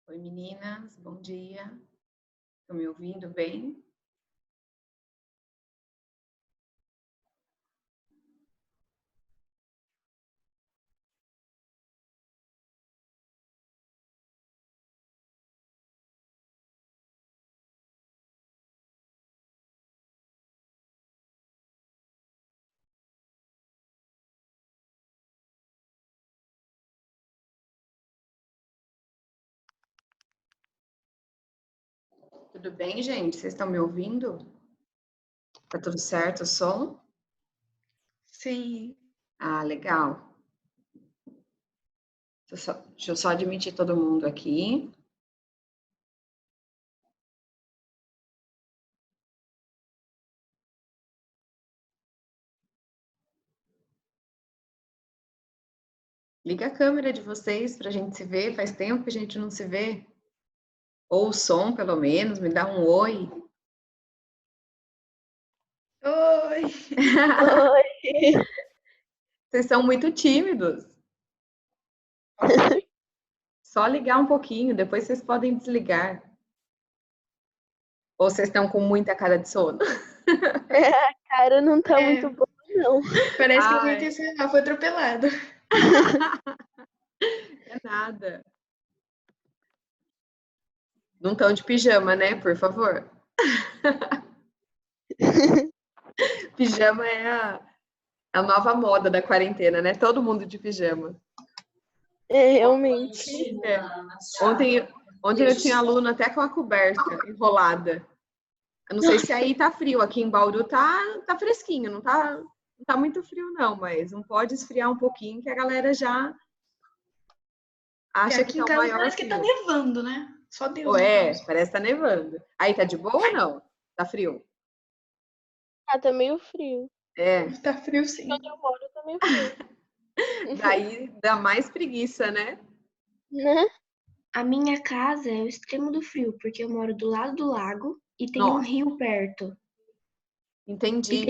Oi, meninas, bom dia. Estão me ouvindo bem? Tudo bem, gente? Vocês estão me ouvindo? Tá tudo certo o som? Sim. Ah, legal. Deixa eu só admitir todo mundo aqui. Liga a câmera de vocês para a gente se ver. Faz tempo que a gente não se vê. Ou o som, pelo menos, me dá um oi. Oi. Oi. Vocês são muito tímidos. Só ligar um pouquinho, depois vocês podem desligar. Ou vocês estão com muita cara de sono? A cara não tá É, muito boa, não. parece que alguém Ai, foi atropelado. é nada. Não estão de pijama, né? Por favor. Pijama é a nova moda da quarentena, né? Todo mundo de pijama. É, realmente. É. Ontem eu tinha aluno até com a coberta enrolada. Eu não sei se aí tá frio, aqui em Bauru tá fresquinho, não tá muito frio não, mas não pode esfriar um pouquinho que a galera já acha que Aqui em tá o casa maior parece que tá frio. nevando, né? Só Deus, Ou no é, caso. parece que tá nevando. Aí tá de boa ou não? Tá frio? Ah, tá meio frio. É, Tá frio sim. Onde eu moro tá meio frio. daí dá mais preguiça, né? Né? A minha casa é o extremo do frio, porque eu moro do lado do lago e tem um Nossa, rio perto. E, entendi,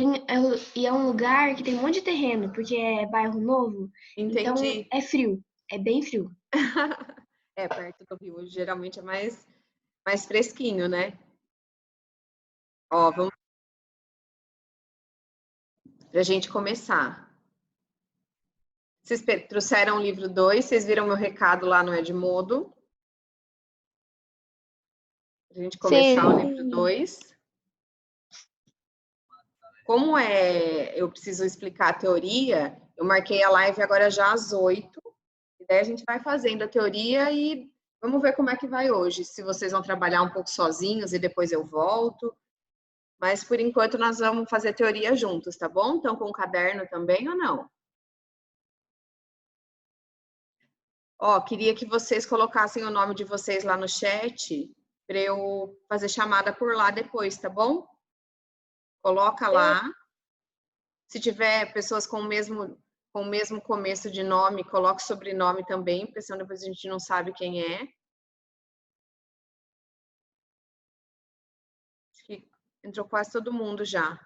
e é um lugar que tem um monte de terreno, porque é bairro novo. Então entendi. é frio, é bem frio. É, perto do rio, geralmente é mais fresquinho, né? Ó, vamos pra gente começar. Vocês trouxeram o livro 2, vocês viram meu recado lá no Edmodo. Pra gente começar o Sim. livro 2. Como eu preciso explicar a teoria, eu marquei a live agora já às 8. E daí a gente vai fazendo a teoria e vamos ver como é que vai hoje. Se vocês vão trabalhar um pouco sozinhos e depois eu volto. Mas por enquanto nós vamos fazer teoria juntos, tá bom? Então com o caderno também ou não? Ó, queria que vocês colocassem o nome de vocês lá no chat para eu fazer chamada por lá depois, tá bom? Coloca lá. Se tiver pessoas com o mesmo começo de nome, coloque sobrenome também, porque senão depois a gente não sabe quem é. Acho que entrou quase todo mundo já.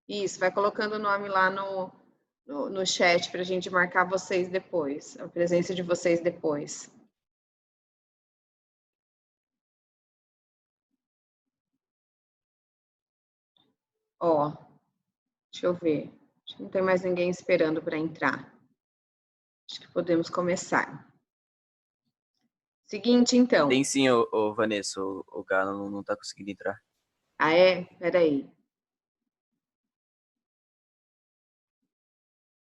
Isso, vai colocando o nome lá no chat para a gente marcar vocês depois, a presença de vocês depois. Ó, deixa eu ver. Acho que não tem mais ninguém esperando para entrar. Acho que podemos começar. Seguinte, então. Tem sim, Vanessa, o Galo não tá conseguindo entrar. Ah, é? Peraí.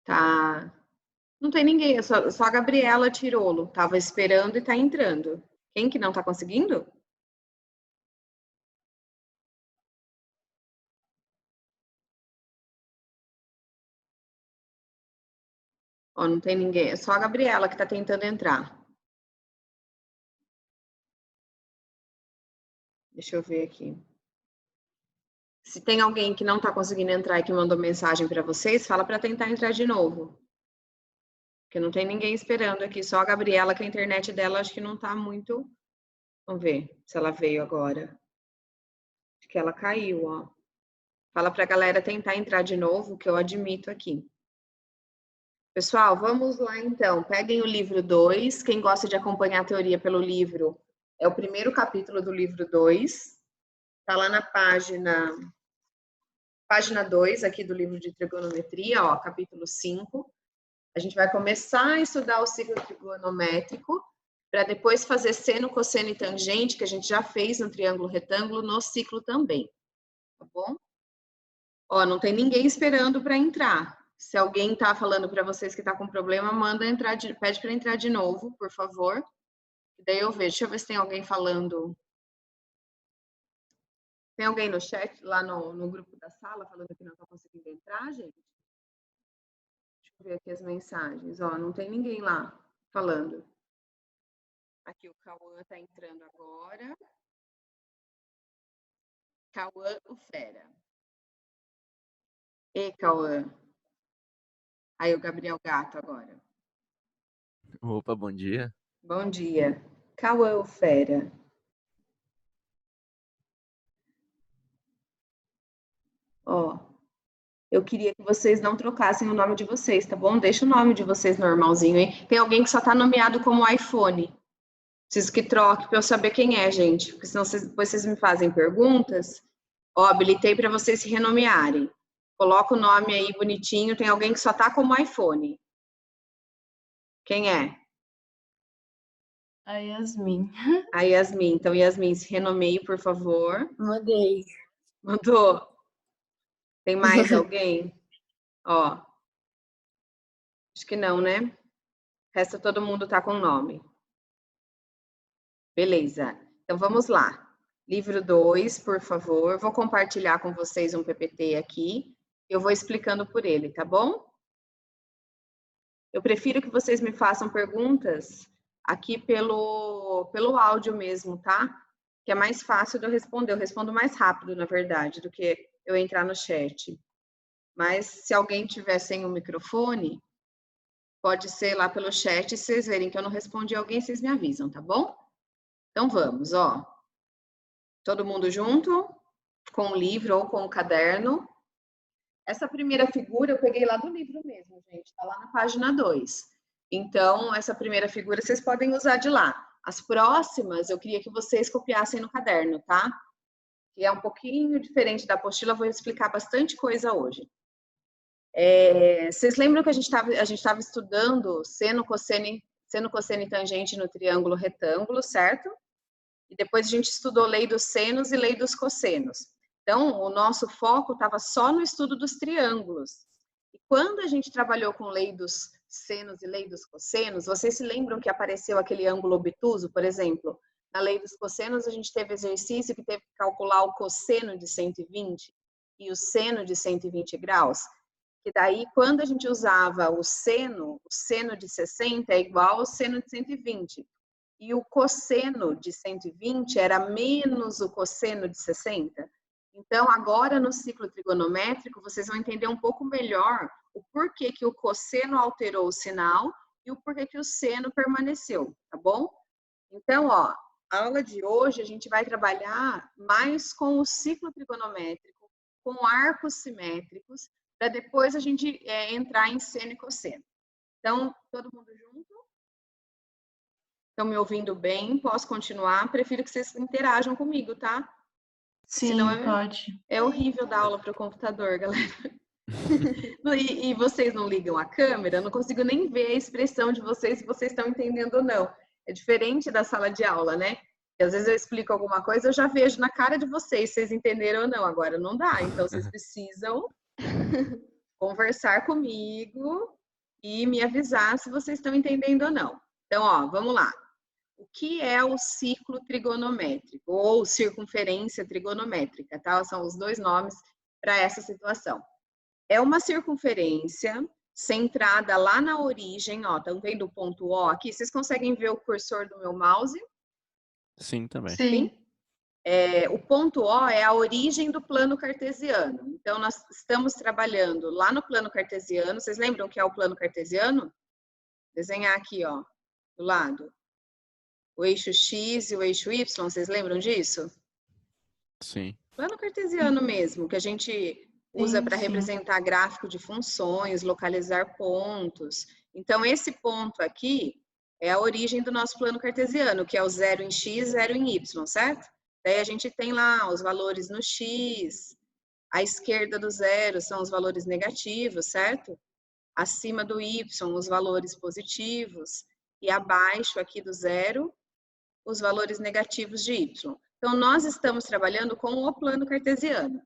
Tá. Não tem ninguém, só a Gabriela Tirolo. Tava esperando e tá entrando. Quem que não tá conseguindo? Ó, não tem ninguém. É só a Gabriela que tá tentando entrar. Deixa eu ver aqui. Se tem alguém que não tá conseguindo entrar e que mandou mensagem para vocês, fala para tentar entrar de novo. Porque não tem ninguém esperando aqui, só a Gabriela, que a internet dela acho que não tá muito. Vamos ver se ela veio agora. Acho que ela caiu, ó. Fala pra galera tentar entrar de novo, que eu admito aqui. Pessoal, vamos lá então. Peguem o livro 2. Quem gosta de acompanhar a teoria pelo livro, é o primeiro capítulo do livro 2. Está lá na página 2 aqui do livro de trigonometria, ó, capítulo 5. A gente vai começar a estudar o ciclo trigonométrico para depois fazer seno, cosseno e tangente, que a gente já fez no triângulo retângulo, no ciclo também. Tá bom? Ó, não tem ninguém esperando para entrar. Se alguém está falando para vocês que está com problema, pede para entrar de novo, por favor. Daí eu vejo. Deixa eu ver se tem alguém falando. Tem alguém no chat, lá no grupo da sala, falando que não está conseguindo entrar, gente? Deixa eu ver aqui as mensagens. Ó, não tem ninguém lá falando. Aqui o Cauã está entrando agora. Cauã, o fera. E Cauã. Aí o Gabriel Gato agora. Opa, bom dia. Bom dia. Cauã, o fera. Ó, eu queria que vocês não trocassem o nome de vocês, tá bom? Deixa o nome de vocês normalzinho, hein? Tem alguém que só tá nomeado como iPhone. Preciso que troque para eu saber quem é, gente. Porque senão depois vocês me fazem perguntas. Ó, habilitei para vocês se renomearem. Coloca o nome aí bonitinho. Tem alguém que só tá como iPhone. Quem é? A Yasmin. A Yasmin. Então, Yasmin, se renomeie, por favor. Mandei. Mandou? Tem mais alguém? Ó. Acho que não, né? Resta todo mundo tá com nome. Beleza. Então, vamos lá. Livro 2, por favor. Vou compartilhar com vocês um PPT aqui. Eu vou explicando por ele, tá bom? Eu prefiro que vocês me façam perguntas aqui pelo áudio mesmo, tá? Que é mais fácil de eu responder. Eu respondo mais rápido, na verdade, do que eu entrar no chat. Mas se alguém tiver sem o microfone, pode ser lá pelo chat. Se vocês verem que eu não respondi alguém, vocês me avisam, tá bom? Então vamos, ó. Todo mundo junto, com o livro ou com o caderno. Essa primeira figura eu peguei lá do livro mesmo, gente. Está lá na página 2. Então, essa primeira figura vocês podem usar de lá. As próximas, eu queria que vocês copiassem no caderno, tá? Que é um pouquinho diferente da apostila, eu vou explicar bastante coisa hoje. Vocês lembram que a gente estava estudando seno, cosseno e tangente no triângulo retângulo, certo? E depois a gente estudou lei dos senos e lei dos cossenos. Então, o nosso foco estava só no estudo dos triângulos. E quando a gente trabalhou com lei dos senos e lei dos cossenos, vocês se lembram que apareceu aquele ângulo obtuso, por exemplo? Na lei dos cossenos, a gente teve exercício que teve que calcular o cosseno de 120 e o seno de 120 graus. Que daí, quando a gente usava o seno de 60 é igual ao seno de 120. E o cosseno de 120 era menos o cosseno de 60. Então, agora no ciclo trigonométrico, vocês vão entender um pouco melhor o porquê que o cosseno alterou o sinal e o porquê que o seno permaneceu, tá bom? Então, ó, a aula de hoje a gente vai trabalhar mais com o ciclo trigonométrico, com arcos simétricos, para depois a gente entrar em seno e cosseno. Então, todo mundo junto? Estão me ouvindo bem? Posso continuar? Prefiro que vocês interajam comigo, tá? Sim, senão pode. É horrível dar aula para o computador, galera. E vocês não ligam a câmera, eu não consigo nem ver a expressão de vocês, se vocês estão entendendo ou não. É diferente da sala de aula, né? E às vezes eu explico alguma coisa, eu já vejo na cara de vocês se vocês entenderam ou não. Agora não dá, então vocês precisam conversar comigo e me avisar se vocês estão entendendo ou não. Então, ó, vamos lá. O que é o ciclo trigonométrico ou circunferência trigonométrica, tá? São os dois nomes para essa situação. É uma circunferência centrada lá na origem, ó, estão vendo o ponto O aqui? Vocês conseguem ver o cursor do meu mouse? Sim, também. Sim. O ponto O é a origem do plano cartesiano. Então, nós estamos trabalhando lá no plano cartesiano. Vocês lembram que é o plano cartesiano? Desenhar aqui, ó, do lado. O eixo X e o eixo Y, vocês lembram disso? Sim. Plano cartesiano mesmo, que a gente usa Sim, para sim. representar gráfico de funções, localizar pontos. Então, esse ponto aqui é a origem do nosso plano cartesiano, que é o 0 em x, 0 em y, certo? Daí a gente tem lá os valores no x, à esquerda do zero são os valores negativos, certo? Acima do y, os valores positivos, e abaixo aqui do zero, os valores negativos de y. Então, nós estamos trabalhando com o plano cartesiano.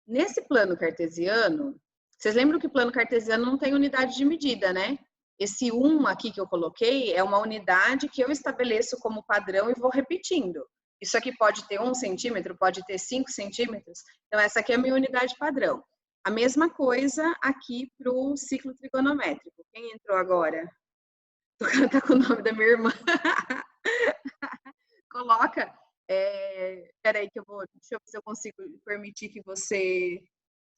Nesse plano cartesiano, vocês lembram que o plano cartesiano não tem unidade de medida, né? Esse 1 aqui que eu coloquei é uma unidade que eu estabeleço como padrão e vou repetindo. Isso aqui pode ter 1 centímetro, pode ter 5 centímetros. Então, essa aqui é a minha unidade padrão. A mesma coisa aqui para o ciclo trigonométrico. Quem entrou agora? Tá com o nome da minha irmã. Coloca. Peraí que eu vou. Deixa eu ver se eu consigo permitir que você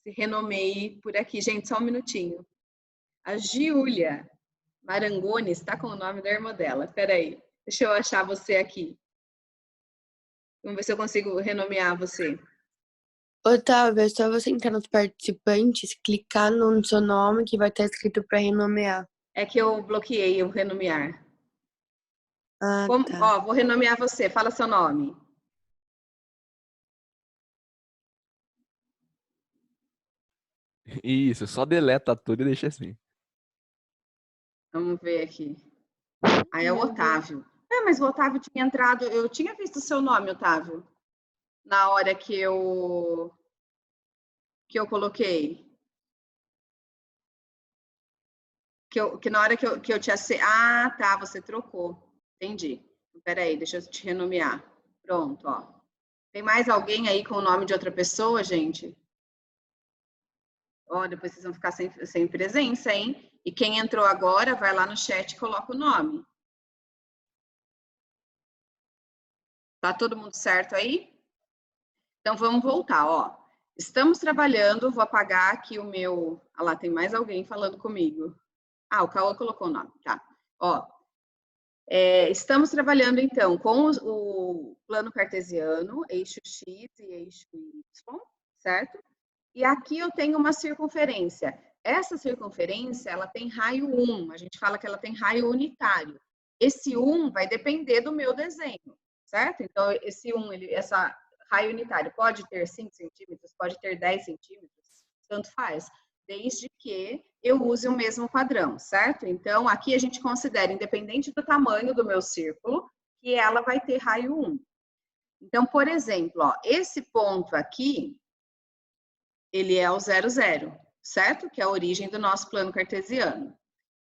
se renomeie por aqui. Gente, só um minutinho. A Giulia Marangoni está com o nome da irmã dela. Peraí. Deixa eu achar você aqui. Vamos ver se eu consigo renomear você. Otávio, é só você entrar nos participantes, clicar no seu nome que vai estar escrito para renomear. É que eu bloqueei o renomear. Ah, Como, tá. ó, vou renomear você. Fala seu nome. Isso, só deleta tudo e deixa assim. Vamos ver aqui. Aí é o Otávio. Mas o Otávio tinha entrado. Eu tinha visto o seu nome, Otávio, na hora que eu coloquei. Que na hora que eu te acessei. Ah, tá, você trocou. Entendi. Peraí, deixa eu te renomear. Pronto, ó. Tem mais alguém aí com o nome de outra pessoa, gente? Ó, depois vocês vão ficar sem presença, hein? E quem entrou agora, vai lá no chat e coloca o nome. Tá todo mundo certo aí? Então, vamos voltar, ó. Estamos trabalhando, vou apagar aqui o meu... Ah lá, tem mais alguém falando comigo. Ah, o Cauã colocou o nome, tá. Ó, estamos trabalhando, então, com o plano cartesiano, eixo X e eixo Y, certo? E aqui eu tenho uma circunferência. Essa circunferência, ela tem raio 1. A gente fala que ela tem raio unitário. Esse 1 vai depender do meu desenho, certo? Então, esse 1, essa raio unitário pode ter 5 centímetros, pode ter 10 centímetros, tanto faz, desde que eu use o mesmo padrão, certo? Então, aqui a gente considera, independente do tamanho do meu círculo, que ela vai ter raio 1. Então, por exemplo, ó, esse ponto aqui, ele é o 0, 0, certo? Que é a origem do nosso plano cartesiano.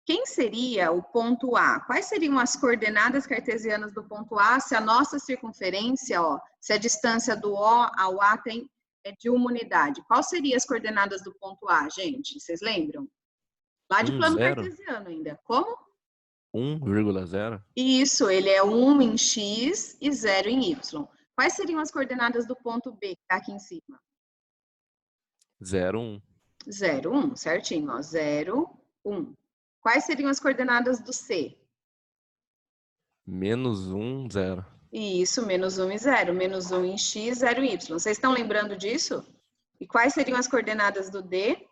Quem seria o ponto A? Quais seriam as coordenadas cartesianas do ponto A se a nossa circunferência, ó, se a distância do O ao A é de uma unidade? Quais seriam as coordenadas do ponto A, gente? Vocês lembram? Lá de plano 0? cartesiano ainda. Como? 1,0? Isso, ele é 1 em X e 0 em Y. Quais seriam as coordenadas do ponto B, que está aqui em cima? 0, 1. 0, 1, certinho, ó. 0, 1. Quais seriam as coordenadas do C? Menos 1, 0. Isso, menos 1 e 0. Menos 1 em X, 0 em Y. Vocês estão lembrando disso? E quais seriam as coordenadas do D?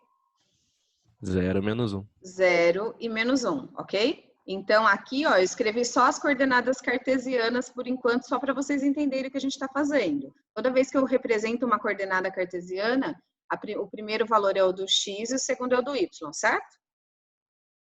0, menos 1. 0 e menos 1, ok? Então, aqui, ó, eu escrevi só as coordenadas cartesianas por enquanto, só para vocês entenderem o que a gente está fazendo. Toda vez que eu represento uma coordenada cartesiana, o primeiro valor é o do X e o segundo é o do Y, certo?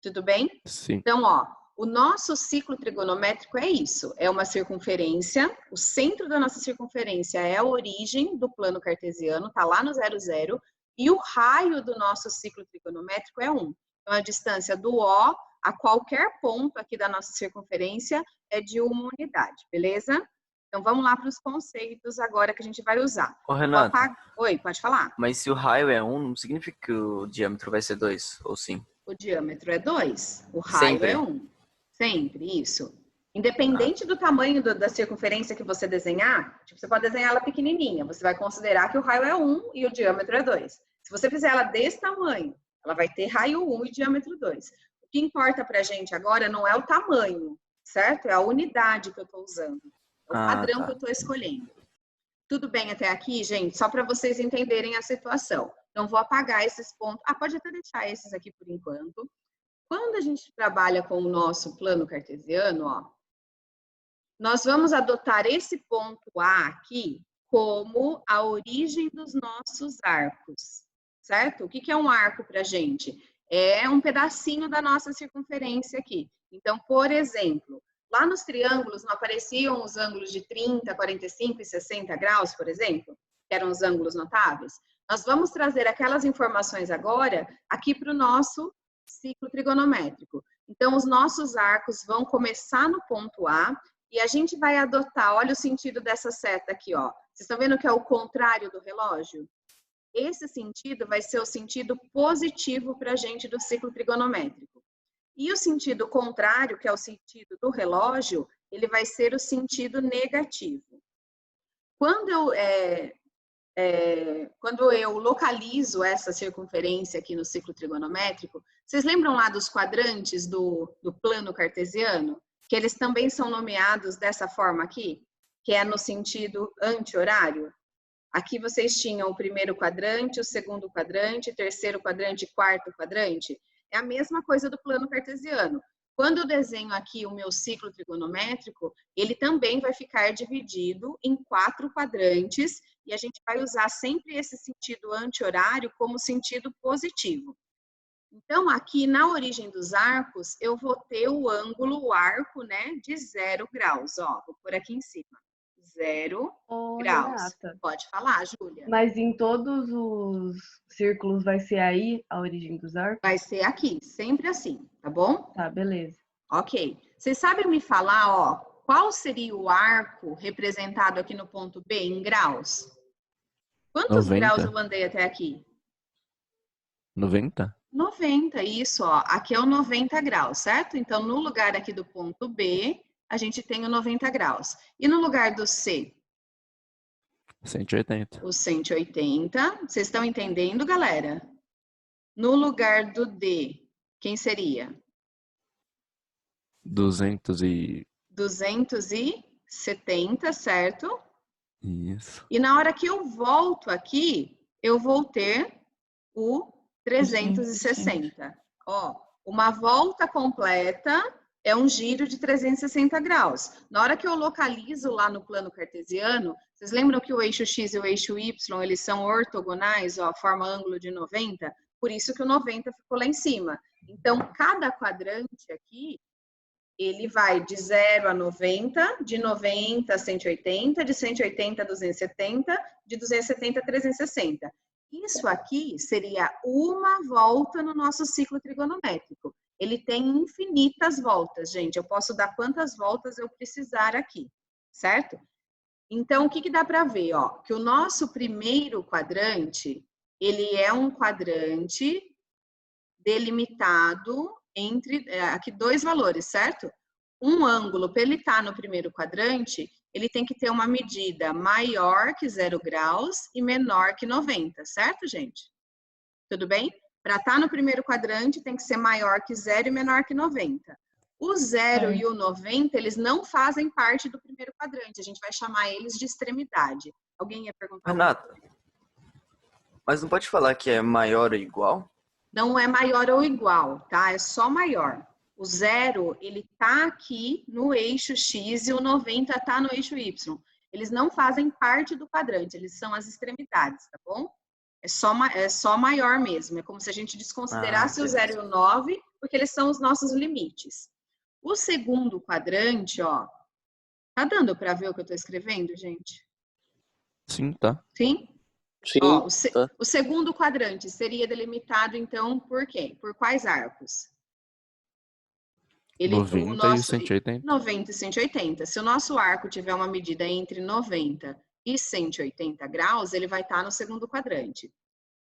Tudo bem? Sim. Então, ó, o nosso ciclo trigonométrico é isso, é uma circunferência, o centro da nossa circunferência é a origem do plano cartesiano, tá lá no 0, 0, e o raio do nosso ciclo trigonométrico é 1. Então, a distância do O a qualquer ponto aqui da nossa circunferência é de uma unidade, beleza? Então, vamos lá para os conceitos agora que a gente vai usar. Ô, Renata, Oi, pode falar. mas se o raio é 1, não significa que o diâmetro vai ser 2, ou sim? O diâmetro é 2, o raio Sempre? é 1. Sempre, isso. Independente do tamanho da circunferência que você desenhar, tipo, você pode desenhar ela pequenininha, você vai considerar que o raio é 1 e o diâmetro é 2. Se você fizer ela desse tamanho, ela vai ter raio 1 e diâmetro 2. O que importa pra gente agora não é o tamanho, certo? É a unidade que eu estou usando. É o padrão que eu estou escolhendo. Tudo bem até aqui, gente? Só para vocês entenderem a situação. Então, vou apagar esses pontos. Pode até deixar esses aqui por enquanto. Quando a gente trabalha com o nosso plano cartesiano, ó, nós vamos adotar esse ponto A aqui como a origem dos nossos arcos, certo? O que é um arco para a gente? É um pedacinho da nossa circunferência aqui. Então, por exemplo, lá nos triângulos não apareciam os ângulos de 30, 45 e 60 graus, por exemplo, que eram os ângulos notáveis? Nós vamos trazer aquelas informações agora aqui para o nosso ciclo trigonométrico. Então, os nossos arcos vão começar no ponto A e a gente vai adotar, olha o sentido dessa seta aqui, ó. Vocês estão vendo que é o contrário do relógio? Esse sentido vai ser o sentido positivo para a gente do ciclo trigonométrico. E o sentido contrário, que é o sentido do relógio, ele vai ser o sentido negativo. Quando eu localizo essa circunferência aqui no ciclo trigonométrico, vocês lembram lá dos quadrantes do plano cartesiano? Que eles também são nomeados dessa forma aqui, que é no sentido anti-horário. Aqui vocês tinham o primeiro quadrante, o segundo quadrante, terceiro quadrante e quarto quadrante. É a mesma coisa do plano cartesiano. Quando eu desenho aqui o meu ciclo trigonométrico, ele também vai ficar dividido em 4 quadrantes e a gente vai usar sempre esse sentido anti-horário como sentido positivo. Então, aqui na origem dos arcos, eu vou ter o ângulo, o arco, né, de 0 graus. Ó, vou pôr aqui em cima. 0 graus. Renata, Pode falar, Júlia. mas em todos os círculos vai ser aí a origem dos arcos? Vai ser aqui, sempre assim, tá bom? Tá, beleza. Ok. Vocês sabem me falar, ó, qual seria o arco representado aqui no ponto B em graus? Quantos 90. graus eu andei até aqui? 90? 90, isso, ó. Aqui é o 90 graus, certo? Então, no lugar aqui do ponto B, a gente tem o 90 graus. E no lugar do C? 180. O 180. Vocês estão entendendo, galera? No lugar do D, quem seria? 270, certo? Isso. E na hora que eu volto aqui, eu vou ter o 360. Ó, uma volta completa é um giro de 360 graus. Na hora que eu localizo lá no plano cartesiano, vocês lembram que o eixo X e o eixo Y, eles são ortogonais, ó, forma ângulo de 90? Por isso que o 90 ficou lá em cima. Então, cada quadrante aqui, ele vai de 0 a 90, de 90 a 180, de 180 a 270, de 270 a 360. Isso aqui seria uma volta no nosso ciclo trigonométrico. Ele tem infinitas voltas, gente. Eu posso dar quantas voltas eu precisar aqui, certo? Então, o que dá para ver? Ó, que o nosso primeiro quadrante, ele é um quadrante delimitado entre aqui 2 valores, certo? Um ângulo, para ele estar no primeiro quadrante, ele tem que ter uma medida maior que 0 graus e menor que 90, certo, gente? Tudo bem? Para estar no primeiro quadrante, tem que ser maior que 0 e menor que 90. O 0 e o 90, eles não fazem parte do primeiro quadrante. A gente vai chamar eles de extremidade. Alguém ia perguntar? Renata, mas não pode falar que é maior ou igual? Não é maior ou igual, tá? É só maior. O 0, ele tá aqui no eixo X e o 90 tá no eixo Y. Eles não fazem parte do quadrante, eles são as extremidades, tá bom? É só maior mesmo. É como se a gente desconsiderasse o 0 e o 9, porque eles são os nossos limites. O segundo quadrante, ó. Tá dando para ver o que eu tô escrevendo, gente? Sim, tá. Sim? Sim. Ó, Tá. o segundo quadrante seria delimitado, então, por quê? Por quais arcos? 90 e 180. 90 e 180. Se o nosso arco tiver uma medida entre 90 e 180 graus, ele vai estar no segundo quadrante.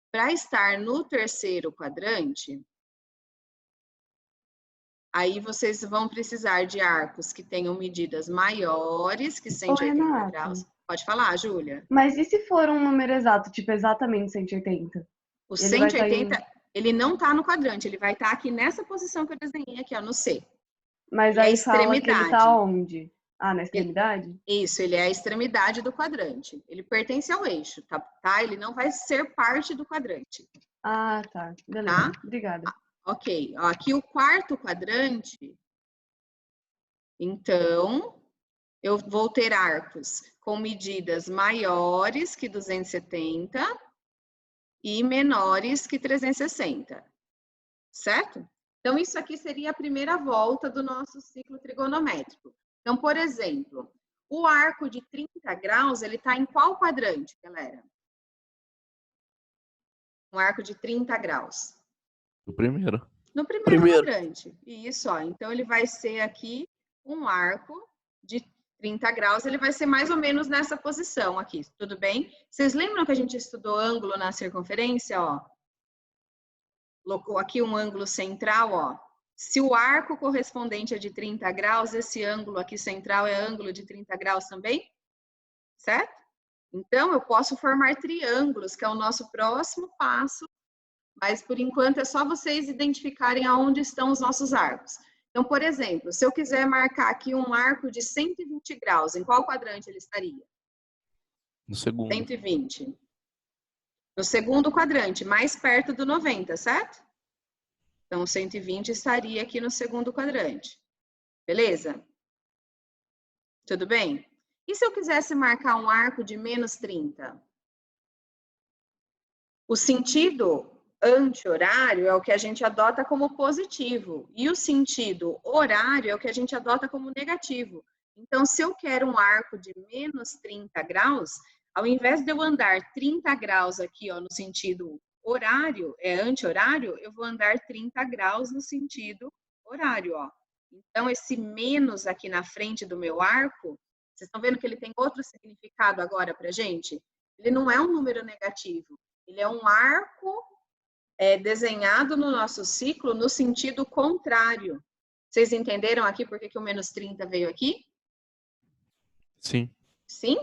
Para estar no terceiro quadrante, aí vocês vão precisar de arcos que tenham medidas maiores que 180 Renata. graus. Pode falar, Júlia. Mas e se for um número exato, tipo exatamente 180? O Ele vai 180, estar ele não está no quadrante, ele vai estar aqui nessa posição que eu desenhei aqui, ó, no C. Mas E a aí fala que ele extremidade. tá onde? Ah, na extremidade? Isso, ele é a extremidade do quadrante. Ele pertence ao eixo, tá? Ele não vai ser parte do quadrante, Ah, tá. Beleza. tá? Obrigada. Ok. Ó, aqui o quarto quadrante, então, eu vou ter arcos com medidas maiores que 270 e menores que 360, certo? Então, isso aqui seria a primeira volta do nosso ciclo trigonométrico. Então, por exemplo, o arco de 30 graus, ele está em qual quadrante, galera? Um arco de 30 graus. O primeiro. No primeiro quadrante. Isso, ó. Então, ele vai ser aqui um arco de 30 graus, ele vai ser mais ou menos nessa posição aqui, tudo bem? Vocês lembram que a gente estudou ângulo na circunferência, ó? Colocou aqui um ângulo central, ó. Se o arco correspondente é de 30 graus, esse ângulo aqui central é ângulo de 30 graus também, certo? Então, eu posso formar triângulos, que é o nosso próximo passo, mas por enquanto é só vocês identificarem aonde estão os nossos arcos. Então, por exemplo, se eu quiser marcar aqui um arco de 120 graus, em qual quadrante ele estaria? No segundo. 120. No segundo quadrante, mais perto do 90, certo? Então, 120 estaria aqui no segundo quadrante. Beleza? Tudo bem? E se eu quisesse marcar um arco de menos 30? O sentido anti-horário é o que a gente adota como positivo. E o sentido horário é o que a gente adota como negativo. Então, se eu quero um arco de menos 30 graus, ao invés de eu andar 30 graus aqui, ó, no sentido horário, anti-horário, eu vou andar 30 graus no sentido horário, ó. Então, esse menos aqui na frente do meu arco, vocês estão vendo que ele tem outro significado agora pra gente? Ele não é um número negativo, ele é um arco desenhado no nosso ciclo no sentido contrário. Vocês entenderam aqui por que o menos 30 veio aqui? Sim. Sim?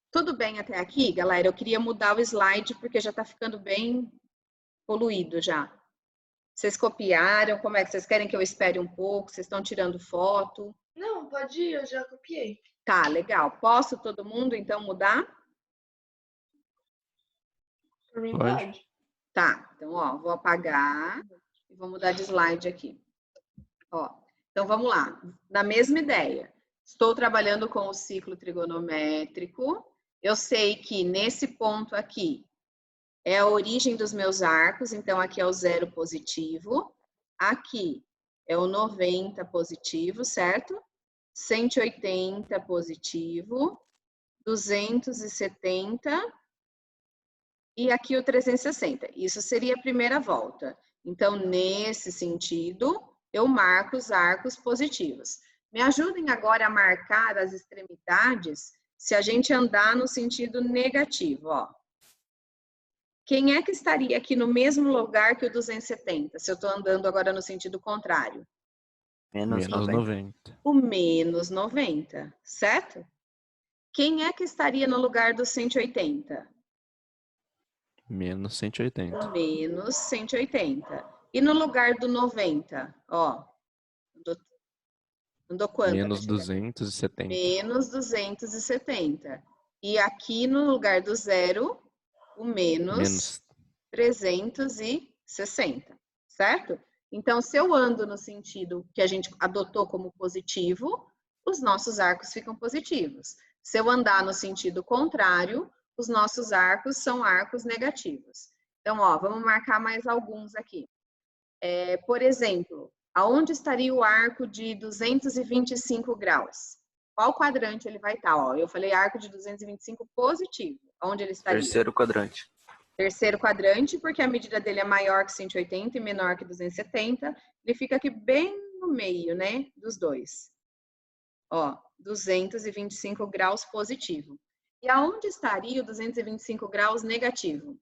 Tudo bem até aqui, galera? Eu queria mudar o slide porque já está ficando bem poluído já. Vocês copiaram? Como é que vocês querem que eu espere um pouco? Vocês estão tirando foto? Não, pode ir, eu já copiei. Tá, legal. Posso todo mundo então mudar? Por mim Pode. pode. Tá, então ó, vou apagar e vou mudar de slide aqui. Ó, então vamos lá. Na mesma ideia, estou trabalhando com o ciclo trigonométrico. Eu sei que nesse ponto aqui é a origem dos meus arcos, então aqui é o 0 positivo. Aqui é o 90 positivo, certo? 180 positivo, 270 e aqui o 360. Isso seria a primeira volta. Então, nesse sentido, eu marco os arcos positivos. Me ajudem agora a marcar as extremidades se a gente andar no sentido negativo, ó. Quem é que estaria aqui no mesmo lugar que o 270, se eu estou andando agora no sentido contrário? Menos 90. O menos 90, certo? Quem é que estaria no lugar do 180? Menos 180. O menos 180. E no lugar do 90, ó. Andou quanto? Menos 270. Menos 270. E aqui no lugar do 0, o menos 360, certo? Então, se eu ando no sentido que a gente adotou como positivo, os nossos arcos ficam positivos. Se eu andar no sentido contrário, os nossos arcos são arcos negativos. Então, ó, vamos marcar mais alguns aqui. Por exemplo, aonde estaria o arco de 225 graus? Qual quadrante ele vai estar? Ó, eu falei arco de 225 positivo. Onde ele estaria? Terceiro quadrante. Terceiro quadrante, porque a medida dele é maior que 180 e menor que 270. Ele fica aqui bem no meio, né, dos dois. Ó, 225 graus positivo. E aonde estaria o 225 graus negativo?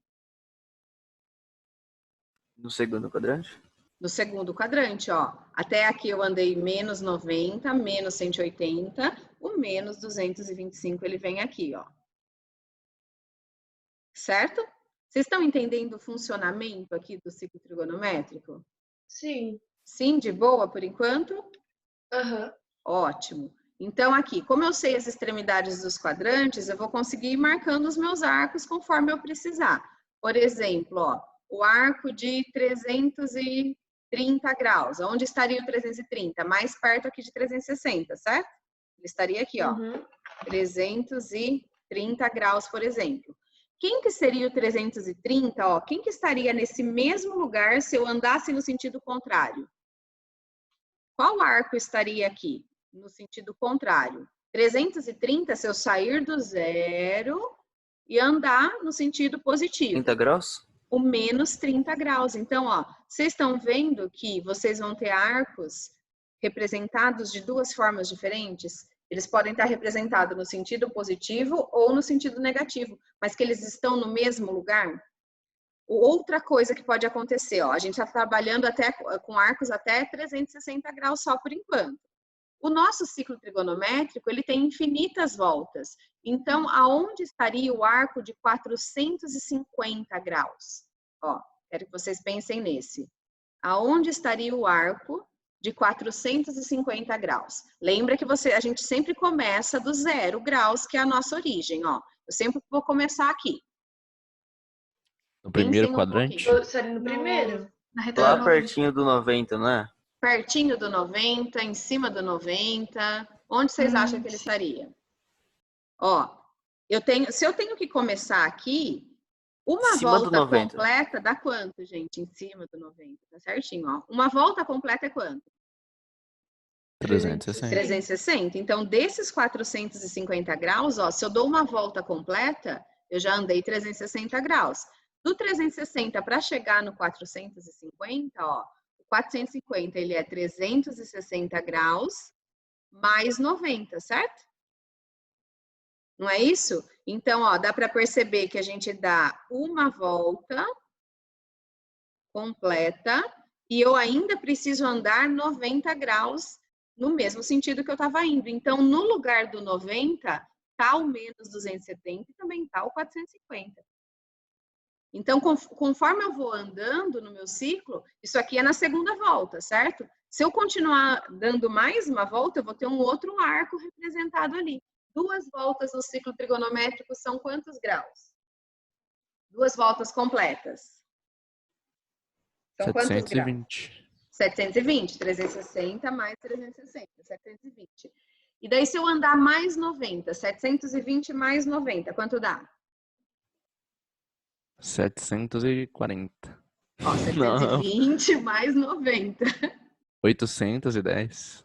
No segundo quadrante? No segundo quadrante, ó. Até aqui eu andei menos 90, menos 180, o menos 225 ele vem aqui, ó. Certo? Vocês estão entendendo o funcionamento aqui do ciclo trigonométrico? Sim. Sim, de boa por enquanto? Aham. Ótimo. Então, aqui, como eu sei as extremidades dos quadrantes, eu vou conseguir ir marcando os meus arcos conforme eu precisar. Por exemplo, ó, o arco de 330 graus. Onde estaria o 330? Mais perto aqui de 360, certo? Ele estaria aqui, ó. 330 graus, por exemplo. Quem que seria o 330? Ó, quem que estaria nesse mesmo lugar se eu andasse no sentido contrário? Qual arco estaria aqui? No sentido contrário. 330, se eu sair do zero e andar no sentido positivo. 30 graus? O menos 30 graus. Então, ó, vocês estão vendo que vocês vão ter arcos representados de duas formas diferentes? Eles podem estar representados no sentido positivo ou no sentido negativo, mas que eles estão no mesmo lugar. Outra coisa que pode acontecer, ó, a gente está trabalhando até com arcos até 360 graus só por enquanto. O nosso ciclo trigonométrico, ele tem infinitas voltas. Então, aonde estaria o arco de 450 graus? Ó, quero que vocês pensem nesse. Aonde estaria o arco de 450 graus? Lembra que a gente sempre começa do 0 graus, que é a nossa origem, ó. Eu sempre vou começar aqui. No primeiro Pensem um quadrante? pouquinho. Seria no primeiro? Na reta Lá do pertinho do 90, não é? Pertinho do 90, em cima do 90. Onde vocês acham que ele estaria? Ó, se eu tenho que começar aqui, uma Acima do volta 90. completa dá quanto, gente? Em cima do 90, tá certinho, ó. Uma volta completa é quanto? 360. 360. Então, desses 450 graus, ó, se eu dou uma volta completa, eu já andei 360 graus. Do 360 para chegar no 450, ó, o 450 ele é 360 graus mais 90, certo? Não é isso? Então, ó, dá para perceber que a gente dá uma volta completa e eu ainda preciso andar 90 graus no mesmo sentido que eu estava indo. Então, no lugar do 90, tá o menos 270 e também tá o 450. Então, conforme eu vou andando no meu ciclo, isso aqui é na segunda volta, certo? Se eu continuar dando mais uma volta, eu vou ter um outro arco representado ali. 2 voltas no ciclo trigonométrico são quantos graus? 2 voltas completas. São quantos graus? 720. 720, 360 mais 360, 720. E daí, se eu andar mais 90, 720 mais 90, quanto dá? 740. Ó, 720 mais 90. 810.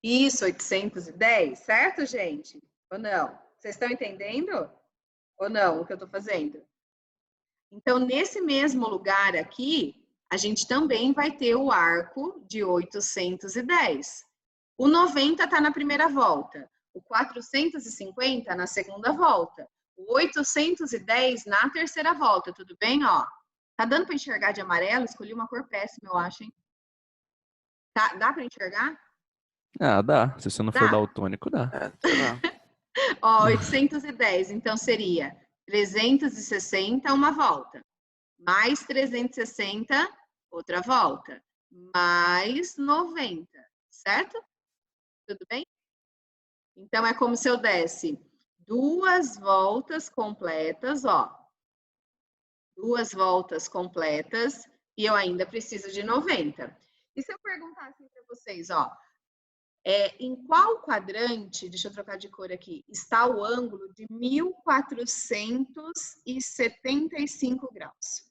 Isso, 810, certo, gente? Ou não? Vocês estão entendendo? Ou não, o que eu estou fazendo? Então, nesse mesmo lugar aqui, a gente também vai ter o arco de 810. O 90 está na primeira volta, o 450 na segunda volta, o 810 na terceira volta, tudo bem? Ó, tá dando para enxergar de amarelo? Escolhi uma cor péssima, eu acho, hein? Tá, dá para enxergar? Ah, dá. Se você não for daltônico, dá. É, tá lá. Ó, 810, então seria 360 uma volta, mais 360 outra volta, mais 90, certo? Tudo bem? Então, é como se eu desse 2 voltas completas, ó. 2 voltas completas e eu ainda preciso de 90. E se eu perguntar assim para vocês, ó, em qual quadrante, deixa eu trocar de cor aqui, está o ângulo de 1475 graus?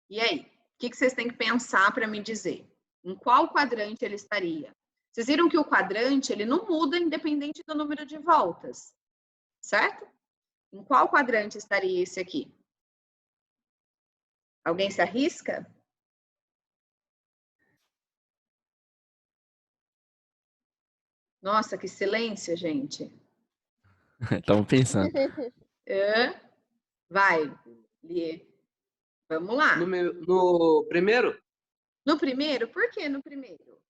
E aí, o que vocês têm que pensar para me dizer? Em qual quadrante ele estaria? Vocês viram que o quadrante, ele não muda independente do número de voltas, certo? Em qual quadrante estaria esse aqui? Alguém se arrisca? Nossa, que silêncio, gente. Estamos pensando. Vai, Lie. Vamos lá. No primeiro? No primeiro? Por que no primeiro?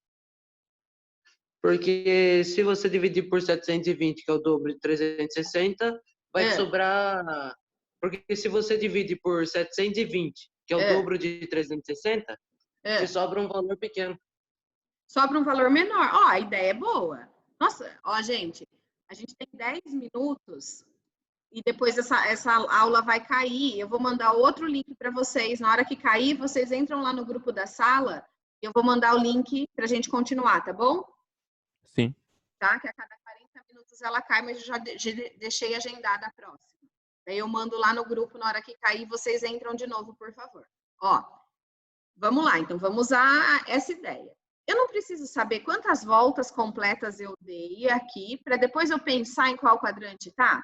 Porque se você dividir por 720, que é o dobro de 360, vai sobrar... Porque se você divide por 720, que é o dobro de 360, te sobra um valor pequeno. sobra um valor menor. Ó, a ideia é boa. Nossa, ó, gente, a gente tem 10 minutos e depois essa aula vai cair. Eu vou mandar outro link para vocês. Na hora que cair, vocês entram lá no grupo da sala e eu vou mandar o link para a gente continuar, tá bom? Sim. Tá? Que a cada 40 minutos ela cai, mas eu já deixei agendada a próxima. Daí eu mando lá no grupo, na hora que cair, vocês entram de novo, por favor. Ó, vamos lá, então vamos usar essa ideia. Eu não preciso saber quantas voltas completas eu dei aqui, para depois eu pensar em qual quadrante tá.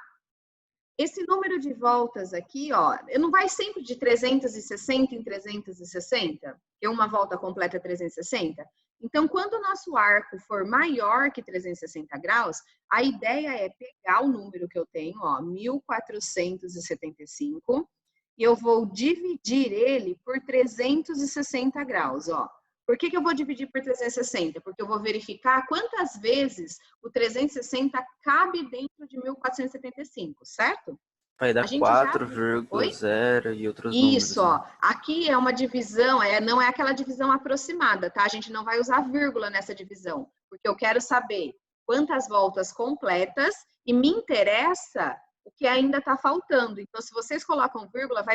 Esse número de voltas aqui, ó, não vai sempre de 360 em 360, porque uma volta completa é 360. Então, quando o nosso arco for maior que 360 graus, a ideia é pegar o número que eu tenho, ó, 1475, e eu vou dividir ele por 360 graus, ó. Por que eu vou dividir por 360? Porque eu vou verificar quantas vezes o 360 cabe dentro de 1475, certo? Vai dar A gente já viu. 4,0 e outros números. Isso, ó. Aqui é uma divisão, não é aquela divisão aproximada, tá? A gente não vai usar vírgula nessa divisão, porque eu quero saber quantas voltas completas e me interessa o que ainda está faltando. Então, se vocês colocam vírgula,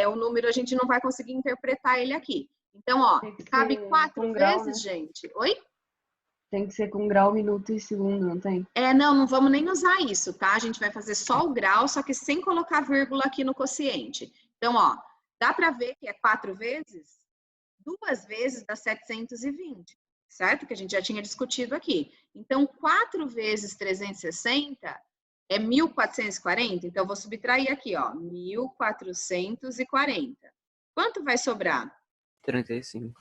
o número a gente não vai conseguir interpretar ele aqui. Então, ó, cabe 4 grau, vezes, né? gente. Oi? Tem que ser com grau, minuto e segundo, não tem? Não vamos nem usar isso, tá? A gente vai fazer só o grau, só que sem colocar vírgula aqui no quociente. Então, ó, dá para ver que é 4 vezes? 2 vezes dá 720, certo? Que a gente já tinha discutido aqui. Então, 4 vezes 360 é 1440. Então, eu vou subtrair aqui, ó, 1440. Quanto vai sobrar? 35.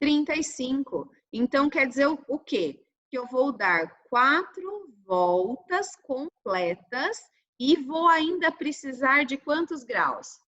35. Então, quer dizer o quê? Que eu vou dar 4 voltas completas e vou ainda precisar de quantos graus?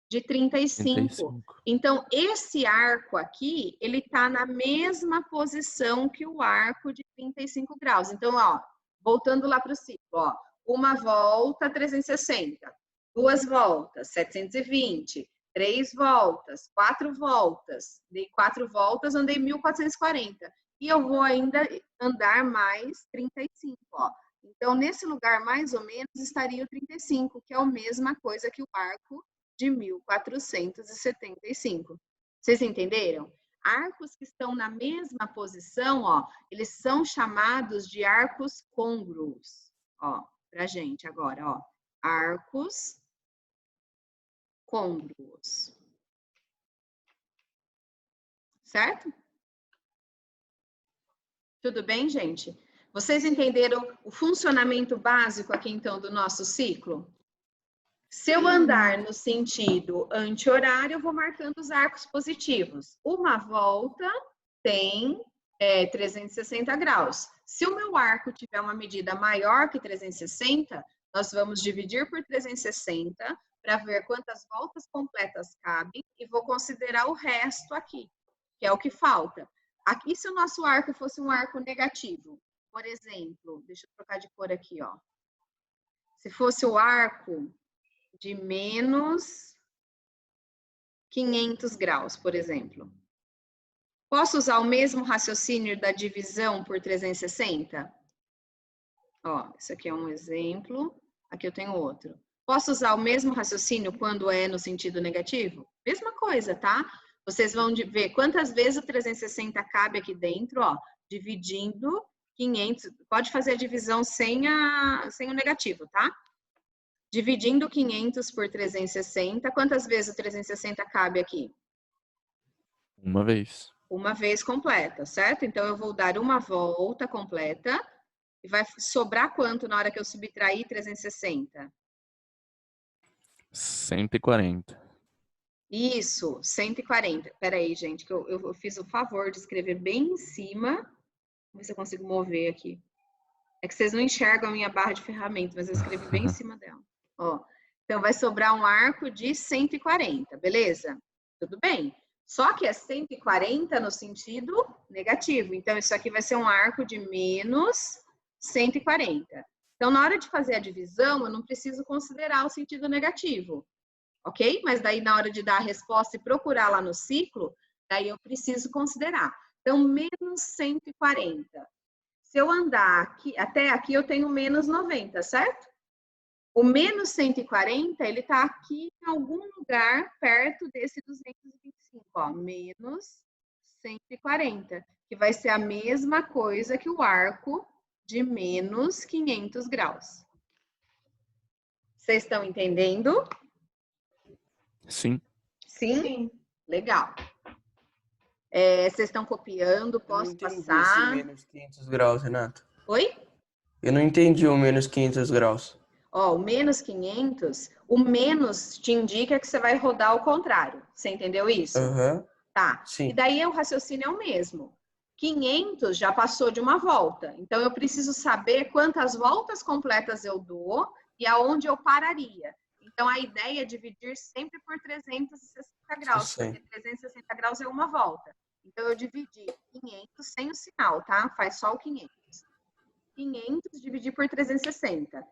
De 35. Então, esse arco aqui, ele tá na mesma posição que o arco de 35 graus. Então, ó, voltando lá para o ciclo, ó, uma volta, 360. 2 voltas, 720. 3 voltas, 4 voltas, dei 4 voltas, andei 1440. E eu vou ainda andar mais 35, ó. Então, nesse lugar, mais ou menos, estaria o 35, que é a mesma coisa que o arco de 1475. Vocês entenderam? Arcos que estão na mesma posição, ó, eles são chamados de arcos côngruos. Ó, pra gente agora, ó. Arcos côngruos. Certo? Tudo bem, gente? Vocês entenderam o funcionamento básico aqui, então, do nosso ciclo? Se eu andar no sentido anti-horário, eu vou marcando os arcos positivos. Uma volta tem 360 graus. Se o meu arco tiver uma medida maior que 360, nós vamos dividir por 360 para ver quantas voltas completas cabem e vou considerar o resto aqui, que é o que falta. Aqui, se o nosso arco fosse um arco negativo, por exemplo, deixa eu trocar de cor aqui, ó. Se fosse o arco de menos 500 graus, por exemplo. Posso usar o mesmo raciocínio da divisão por 360? Ó, isso aqui é um exemplo, aqui eu tenho outro. Posso usar o mesmo raciocínio quando é no sentido negativo? Mesma coisa, tá? Vocês vão ver quantas vezes o 360 cabe aqui dentro, ó, dividindo 500. Pode fazer a divisão sem o negativo, tá? Dividindo 500 por 360, quantas vezes o 360 cabe aqui? Uma vez. Uma vez completa, certo? Então, eu vou dar uma volta completa e vai sobrar quanto na hora que eu subtrair 360? 140. Isso, 140. Espera aí, gente, que eu fiz o favor de escrever bem em cima. Vamos ver se eu consigo mover aqui. É que vocês não enxergam a minha barra de ferramentas, mas eu escrevi bem em cima dela. Ó, então, vai sobrar um arco de 140, beleza? Tudo bem. Só que é 140 no sentido negativo. Então, isso aqui vai ser um arco de menos 140. Então, na hora de fazer a divisão, eu não preciso considerar o sentido negativo, ok? Mas daí, na hora de dar a resposta e procurar lá no ciclo, daí eu preciso considerar. Então, menos 140. Se eu andar aqui, até aqui eu tenho menos 90, certo? O menos 140, ele está aqui em algum lugar perto desse 225, ó, menos 140, que vai ser a mesma coisa que o arco de menos 500 graus. Vocês estão entendendo? Sim. Sim? Sim. Legal. Vocês estão copiando? Eu não Posso entendi passar? esse menos 500 graus, Renato. Oi? Eu não entendi o menos 500 graus. Ó, o menos 500, o menos te indica que você vai rodar ao contrário. Você entendeu isso? Aham. Tá. Sim. E daí o raciocínio é o mesmo. 500 já passou de uma volta. Então, eu preciso saber quantas voltas completas eu dou e aonde eu pararia. Então, a ideia é dividir sempre por 360 graus, Sim. porque 360 graus é uma volta. Então, eu dividi 500 sem o sinal, tá? Faz só o 500. 500 dividir por 360.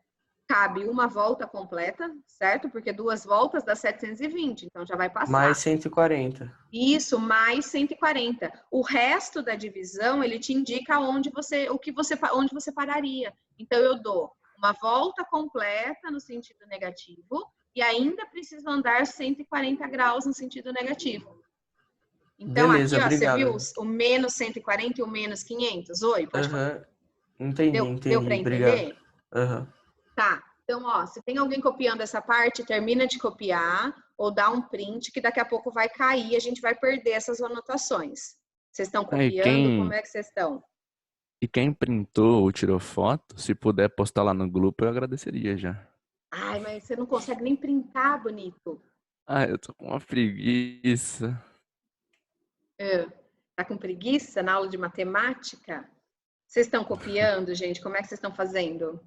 Cabe uma volta completa, certo? Porque 2 voltas dá 720, então já vai passar. Mais 140. Isso, mais 140. O resto da divisão, ele te indica onde você pararia. Então, eu dou uma volta completa no sentido negativo e ainda preciso andar 140 graus no sentido negativo. Então, Beleza, aqui, ó, obrigado. você viu o menos 140 e o menos 500? Oi, pode falar. Aham. Entendi, Deu para obrigado. entender? Aham. Tá. Então, ó, se tem alguém copiando essa parte, termina de copiar ou dá um print que daqui a pouco vai cair e a gente vai perder essas anotações. Vocês estão copiando? Como é que vocês estão? E quem printou ou tirou foto, se puder postar lá no grupo, eu agradeceria já. Ai, mas você não consegue nem printar, bonito. Ah, eu tô com uma preguiça. Tá com preguiça na aula de matemática? Vocês estão copiando, gente? Como é que vocês estão fazendo?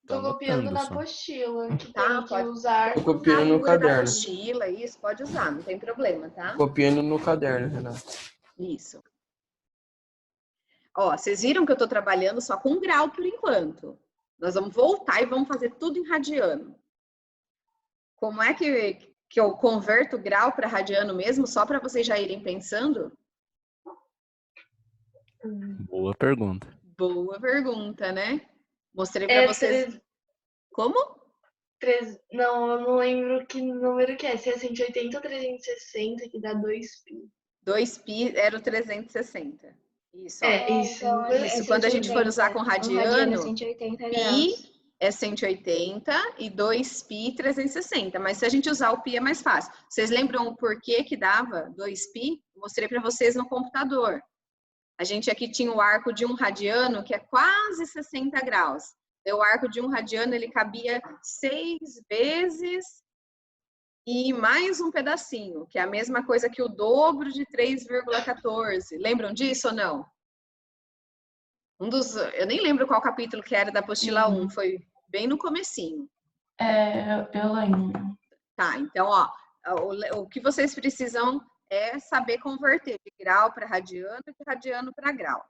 Tô copiando anotando na só. apostila, que Tá, tem que pode- usar. Tô copiando no Figura da caderno. apostila, isso, pode usar, não tem problema, tá? Copiando no caderno, Renato. Isso. Ó, vocês viram que eu tô trabalhando só com grau por enquanto. Nós vamos voltar e vamos fazer tudo em radiano. Como é que eu converto grau para radiano mesmo, só para vocês já irem pensando? Boa pergunta. Boa pergunta, né? Mostrei para vocês. Como? Não, eu não lembro que número que é. Se é 180 ou 360, que dá 2π. 2π era o 360. Isso, ó. Isso. Então, Isso, quando a gente for usar com radiano, 180 π graus. é 180 e 2π 360. Mas se a gente usar o π é mais fácil. Vocês lembram o porquê que dava 2π? Mostrei para vocês no computador. A gente aqui tinha o arco de 1 radiano, que é quase 60 graus. O arco de 1 radiano, ele cabia 6 vezes e mais um pedacinho, que é a mesma coisa que o dobro de 3,14. Lembram disso ou não? Eu nem lembro qual capítulo que era da apostila 1, foi bem no comecinho. Eu lembro. Tá, então, ó, o que vocês precisam é saber converter de grau para radiano e de radiano para grau.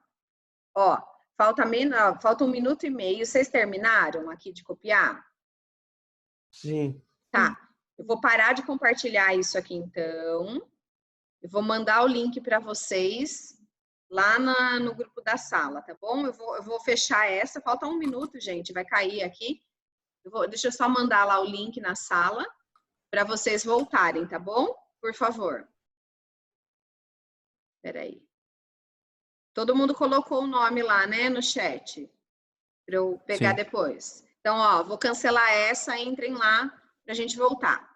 Ó, falta 1 minuto e meio. Vocês terminaram aqui de copiar? Sim. Tá. Eu vou parar de compartilhar isso aqui, então. Eu vou mandar o link para vocês lá no grupo da sala, tá bom? Eu vou fechar essa. Falta 1 minuto, gente. Vai cair aqui. Deixa eu só mandar lá o link na sala para vocês voltarem, tá bom? Por favor. Peraí. Todo mundo colocou o nome lá, né, no chat, para eu pegar Sim. depois. Então, ó, vou cancelar essa, entrem lá para a gente voltar.